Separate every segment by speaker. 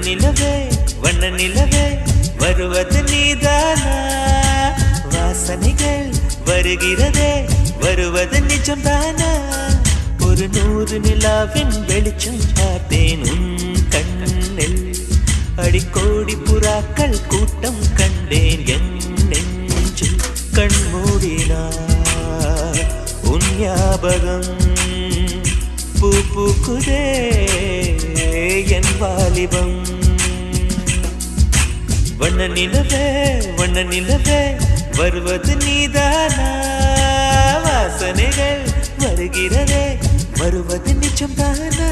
Speaker 1: நிலவே வண்ண நிலவே வருவது நீதானா வாசனைகள் வருகிறதே வருவது நிஜம்தானா ஒரு 100 நிலாவின் வெளிச்சம் பார்த்தேன் உன் கண்ணில் அடிக்கோடி புறாக்கள் கூட்டம் கண்டேன் என் நெஞ்சில் கண்மூடினார் உன் ஞாபகம் பூ பூக்குதே என் வாலிபம் வண்ண நிலவே வருவது நீதானா வாசனைகள் வருகிறதே வருவது நிஜம்தானா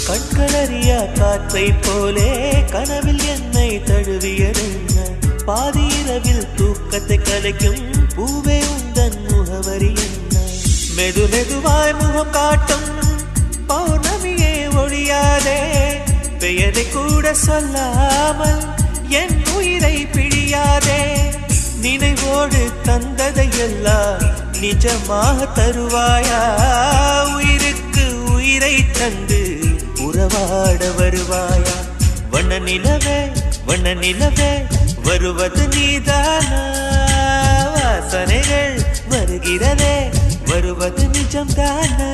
Speaker 1: கண்களறியா காற்றை போலே கனவில் என்னை தழுவியதென்ன பாதி இரவில் தூக்கத்தை கலைக்கும் பூவே உந்தன் முகவரி என்ன மெது மெதுவாய் முகம் காட்டும் பௌர்ணமியே ஒழியாதே பெயரை கூட சொல்லாமல் என் உயிரை பிழியாதே நினைவோடு தந்ததை எல்லாம் நிஜமாக தருவாயா உயிருக்கு உயிரை தந்து உறவாட வருவாயா வண்ண நிலவே வருவது நீதானா வாசனைகள் வருகிறதே வருவது நிஜம்தானா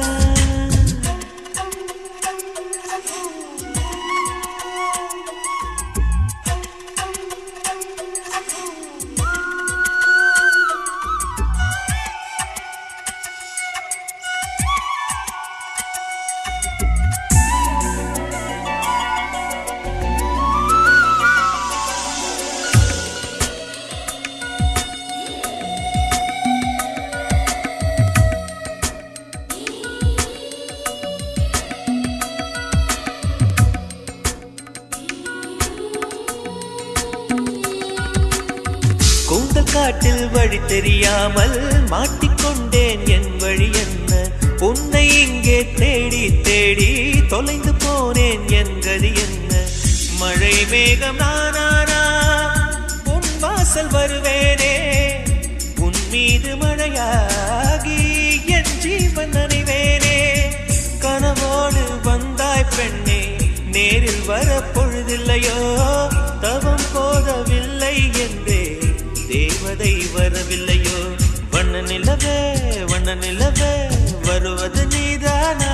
Speaker 1: கூந்தல் காட்டில் வழி தெரியாமல் மாட்டிக்கொண்டேன் என் வழி என்ன உன்னை இங்கே தேடி தேடி தொலைந்து போனேன் என் கதி என்ன மழை மேகம் நானானா உன் வாசல் வருவேனே உன் மீது மழையாகி என் ஜீவன் நனைவேனே கனவோடு வந்தாய் பெண்ணே நேரில் வர பொழுதில்லையோ தவம் போதவில்லை என்றே தேவதை வரவில்லையோ வண்ண நிலவே வருவது நீதானா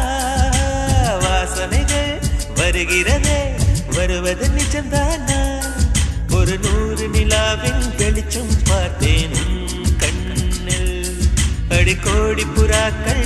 Speaker 1: வாசனைகள் வருகிறதே வருவது நிஜம்தானா ஒரு 100 நிலாவின் வெளிச்சம் பார்த்தேன் கண்ணில் அடிக்கோடி புறாக்கள்